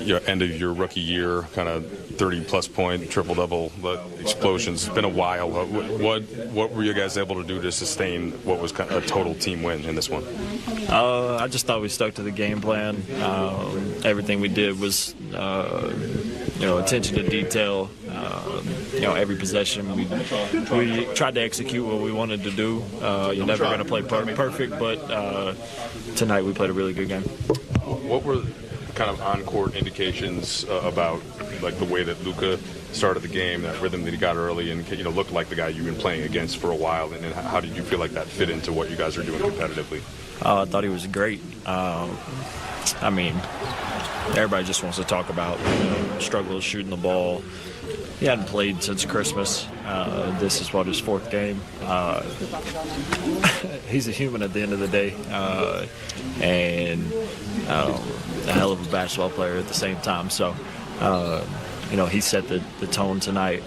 end of your rookie year, kind of 30-plus point, triple-double explosions. It's been a while. What were you guys able to do to sustain what was kind of a total team win in this one? I just thought we stuck to the game plan. Everything we did was, attention to detail. Every possession we tried to execute what we wanted to do. You're never going to play perfect, but tonight we played a really good game. What were kind of on-court indications about the way that Luka started the game, that rhythm that he got early, and looked like the guy you've been playing against for a while? And how did you feel like that fit into what you guys are doing competitively? I thought he was great. Everybody just wants to talk about struggles shooting the ball. He hadn't played since Christmas. This is his fourth game. He's a human at the end of the day, and a hell of a basketball player at the same time. So, he set the tone tonight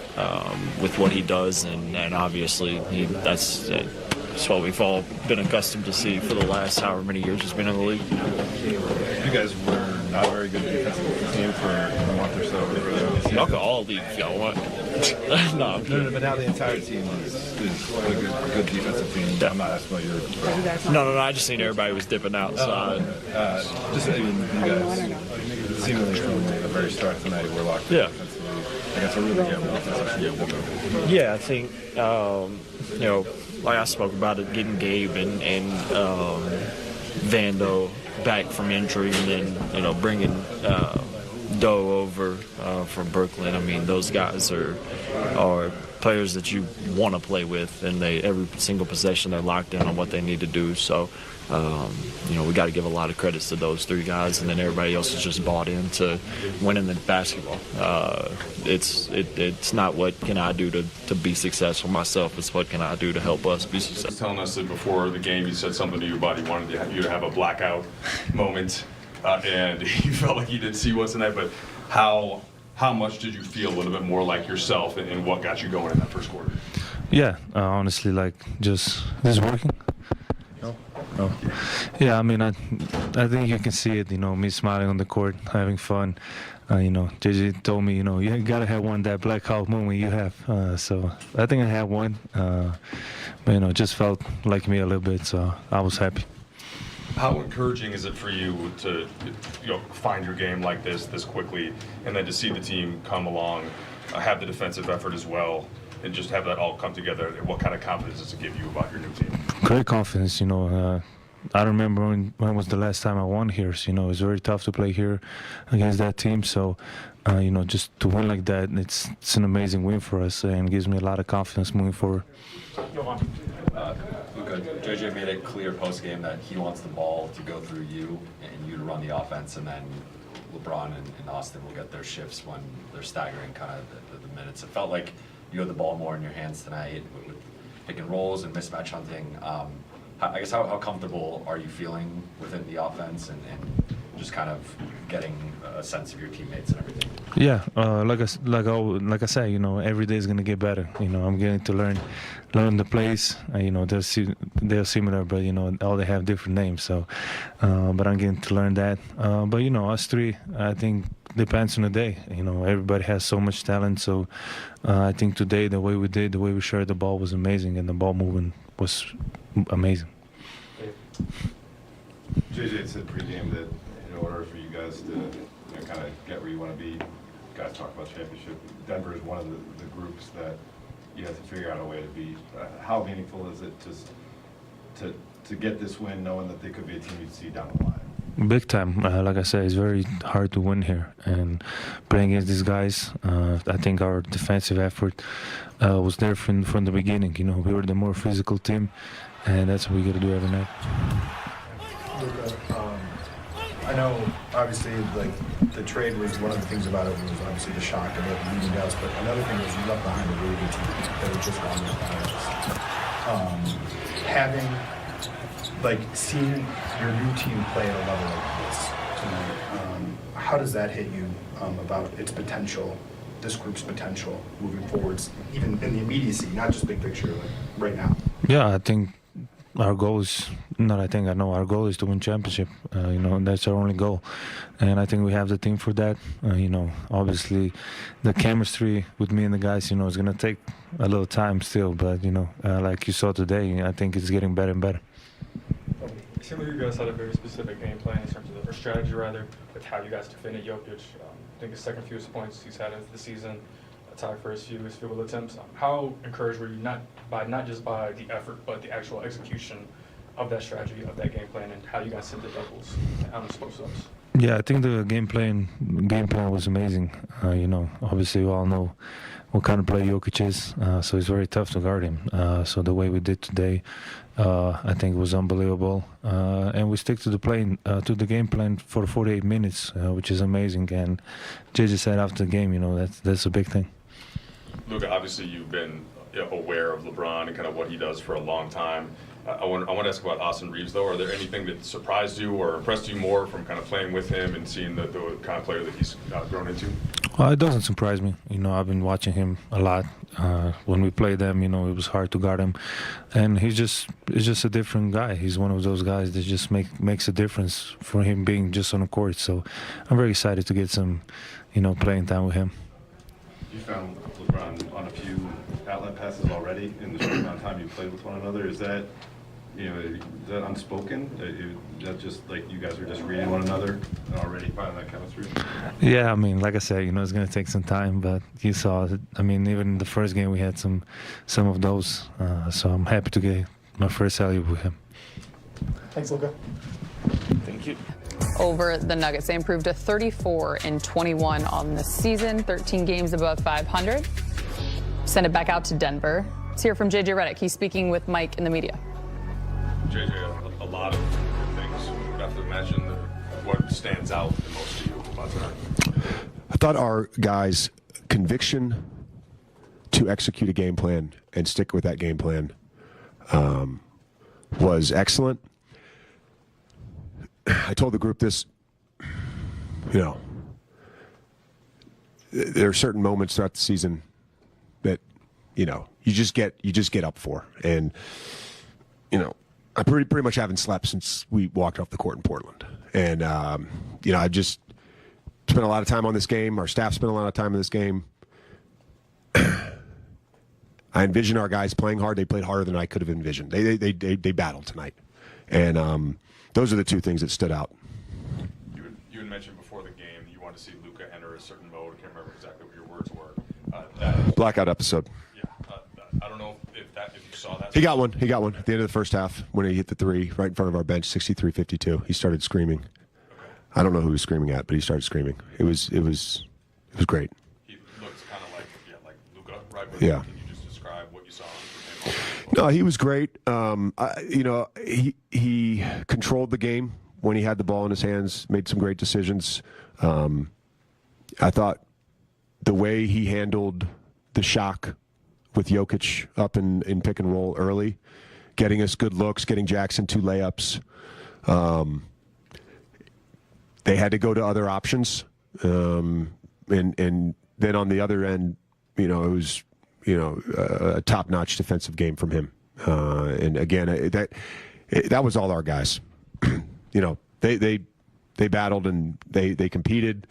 with what he does, and obviously that's what we've all been accustomed to see for the last however many years he's been in the league. You guys were not a very good defensive team for a month or so. Not all league, y'all want. No, I'm kidding. No, but now the entire team is a good defensive team. Yeah. I'm not asking about your. No. I just seen everybody was dipping outside. Just even you guys, seemingly from the very start tonight, we're locked in defensively. I guess we're really getting offensive. Yeah, I think like I spoke about it, getting Gabe and Vando back from injury, and then bringing Doe over from Brooklyn. I mean, those guys are players that you want to play with, and every single possession they're locked in on what they need to do. So, we got to give a lot of credits to those three guys, and then everybody else is just bought into winning the basketball. It's not what can I do to be successful myself. It's what can I do to help us be successful. He was telling us that before the game, you said something to you about he wanted you to have a blackout moment, and you felt like you didn't see one tonight. But how much did you feel a little bit more like yourself, and what got you going in that first quarter? Yeah, honestly, just working. No. Yeah, I think you can see it, me smiling on the court, having fun. JJ told me, you got to have that blackout moment you have. So I think I had one. But, just felt like me a little bit, so I was happy. How encouraging is it for you to find your game like this quickly, and then to see the team come along, have the defensive effort as well, and just have that all come together? What kind of confidence does it give you about your new team? Great confidence. I remember when was the last time I won here. So, it's very tough to play here against that team. So, just to win like that, it's an amazing win for us, and gives me a lot of confidence moving forward. Luka, JJ made it clear post-game that he wants the ball to go through you and you to run the offense, and then LeBron and Austin will get their shifts when they're staggering kind of the minutes. It felt like you had the ball more in your hands tonight with pick and rolls and mismatch hunting. I guess how comfortable are you feeling within the offense and just kind of getting a sense of your teammates and everything? Yeah, like I said, every day is gonna get better. I'm getting to learn the plays. They're similar, but all they have different names. So, but I'm getting to learn that. But us three, I think depends on the day. Everybody has so much talent. So, I think today the way we shared the ball was amazing, and the ball movement was amazing. JJ said pregame that in order for you guys to kind of get where you want to be, you guys talk about championship. Denver is one of the groups that you have to figure out a way to beat. How meaningful is it to get this win, knowing that they could be a team you'd see down the line? Big time. Like I said, it's very hard to win here, and playing against these guys, I think our defensive effort was there from the beginning. We were the more physical team, and that's what we got to do every night. Luka, I know obviously the trade was one of the things about it was obviously the shock of it leaving Dallas, but another thing was you left behind a really good team that had just gone with having seen your new team play at a level like this tonight, how does that hit you about its potential, this group's potential moving forwards, even in the immediacy, not just big picture, right now? Yeah, I think our goal is not. I think I know our goal is to win championship. That's our only goal, and I think we have the team for that. Obviously, the chemistry with me and the guys, is gonna take a little time still, but like you saw today, I think it's getting better and better. It seemed like you guys had a very specific game plan in terms of, or strategy rather, with how you guys defended Jokic. I think his second fewest points he's had of the season, a tie for his fewest field goal attempts. How encouraged were you not just by the effort, but the actual execution of that strategy, of that game plan, and how you guys hit the doubles on post ups? Yeah, I think the game plan was amazing. Obviously we all know what kind of player Jokic is, so it's very tough to guard him. So the way we did today, I think it was unbelievable, and we stick to the game plan for 48 minutes, which is amazing. And JJ said after the game, that's a big thing. Luka, obviously you've been aware of LeBron and kind of what he does for a long time. I want to ask about Austin Reaves, though. Are there anything that surprised you or impressed you more from kind of playing with him and seeing the kind of player that he's grown into? Well, it doesn't surprise me. I've been watching him a lot. When we played them, it was hard to guard him, and he's just a different guy. He's one of those guys that just makes a difference for him being just on the court. So I'm very excited to get some, playing time with him. You found LeBron on a few outlet passes already in the short amount of time you played with one another. Is that unspoken? Is that just like you guys are just reading one another and already finding that chemistry? Yeah, like I said, it's going to take some time, but you saw it. Even in the first game we had some of those, so I'm happy to get my first alley-oop with him. Thanks, Luka. Thank you. Over the Nuggets, they improved to 34-21 on the season, 13 games above 500. Send it back out to Denver. Let's hear from JJ Redick. He's speaking with Mike in the media. JJ, a lot of things. You have to imagine what stands out the most to you about tonight. I thought our guys' conviction to execute a game plan and stick with that game plan was excellent. I told the group this, there are certain moments throughout the season that, you just get up for. And, I pretty much haven't slept since we walked off the court in Portland. And, I just spent a lot of time on this game. Our staff spent a lot of time on this game. I envision our guys playing hard. They played harder than I could have envisioned. They battled tonight. And those are the two things that stood out. You had mentioned before the game you wanted to see Luka enter a certain mode. I can't remember exactly what your words were. Blackout episode. Yeah. I don't know if you saw that. He got one at the end of the first half when he hit the three right in front of our bench, 63-52. He started screaming. Okay. I don't know who he was screaming at, but he started screaming. It was great. He looked kind of like Luka, right? But yeah. Can you just describe what you saw? No, he was great. He controlled the game when he had the ball in his hands, made some great decisions. I thought the way he handled the shock with Jokic up in pick and roll early, getting us good looks, getting Jackson 2 layups. They had to go to other options. And then on the other end, it was, a top-notch defensive game from him. And again, that was all our guys. They battled and they competed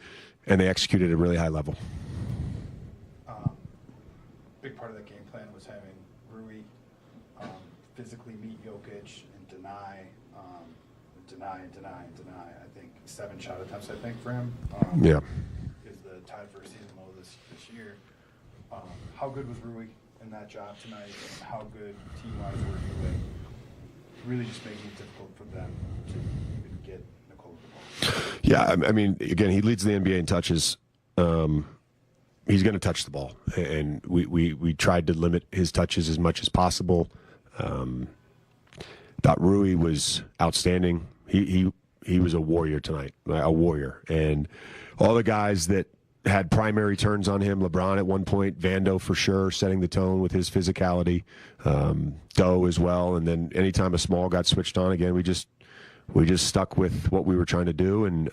and they executed at a really high level. Big part of that game plan was having Rui physically meet Jokic and deny. I think 7 shot attempts, for him. Yeah. Is the tied for a season low this year. How good was Rui in that job tonight? And how good team-wise were you with really just making it difficult for them to even get Nicole the ball? Yeah, again, he leads the NBA in touches. He's going to touch the ball, and we tried to limit his touches as much as possible. Thought Rui was outstanding. He was a warrior tonight, a warrior, and all the guys that had primary turns on him. LeBron at one point, Vando for sure, setting the tone with his physicality. Doe as well, and then anytime a small got switched on again, we just stuck with what we were trying to do and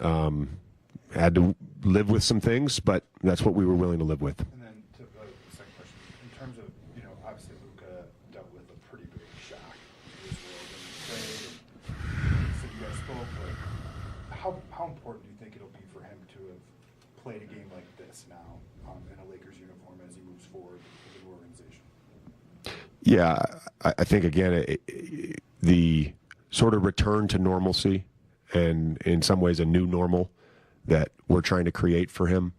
had to live with some things, but that's what we were willing to live with. And then to the second question, in terms of, obviously Luka dealt with a pretty big shock to his world, and important do you think it'll be for him to have played a game like this now in a Lakers uniform as he moves forward with the organization? Yeah, I think, again, the sort of return to normalcy and in some ways a new normal that we're trying to create for him,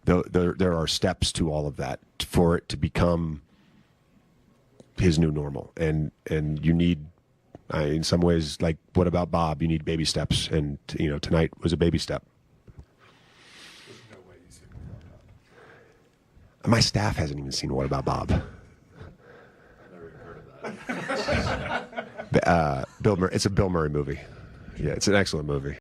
there are steps to all of that for it to become his new normal. And you need, in some ways, like, what about Bob? You need baby steps. And, tonight was a baby step. There's no way he's seen My staff hasn't even seen What About Bob. I've never even heard of that. Bill Murray. It's a Bill Murray movie. Yeah, it's an excellent movie.